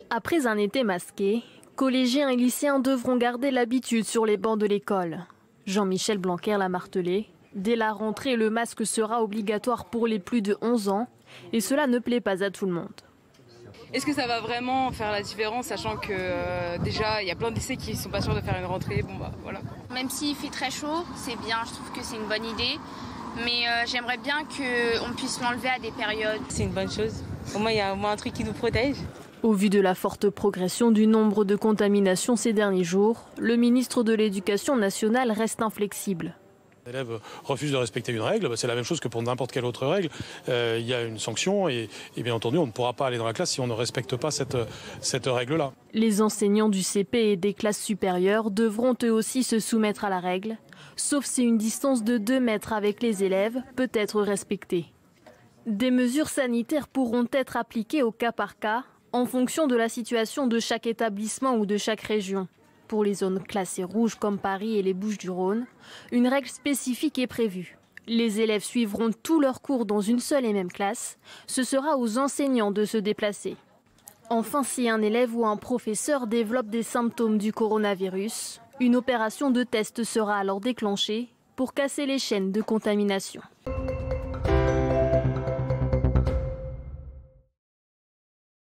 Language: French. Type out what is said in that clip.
Après un été masqué, collégiens et lycéens devront garder l'habitude sur les bancs de l'école. Jean-Michel Blanquer l'a martelé. Dès la rentrée, le masque sera obligatoire pour les plus de 11 ans et cela ne plaît pas à tout le monde. Est-ce que ça va vraiment faire la différence, sachant que déjà il y a plein de lycées qui ne sont pas sûrs de faire une rentrée, bon bah voilà. Même s'il fait très chaud, c'est bien, je trouve que c'est une bonne idée. Mais j'aimerais bien qu'on puisse l'enlever à des périodes. C'est une bonne chose, au moins il y a au moins un truc qui nous protège. Au vu de la forte progression du nombre de contaminations ces derniers jours, le ministre de l'Éducation nationale reste inflexible. L'élève refuse de respecter une règle, c'est la même chose que pour n'importe quelle autre règle. Il y a une sanction et bien entendu on ne pourra pas aller dans la classe si on ne respecte pas cette règle-là. Les enseignants du CP et des classes supérieures devront eux aussi se soumettre à la règle, sauf si une distance de 2 mètres avec les élèves peut être respectée. Des mesures sanitaires pourront être appliquées au cas par cas, en fonction de la situation de chaque établissement ou de chaque région. Pour les zones classées rouges comme Paris et les Bouches-du-Rhône, une règle spécifique est prévue. Les élèves suivront tous leurs cours dans une seule et même classe. Ce sera aux enseignants de se déplacer. Enfin, si un élève ou un professeur développe des symptômes du coronavirus, une opération de test sera alors déclenchée pour casser les chaînes de contamination.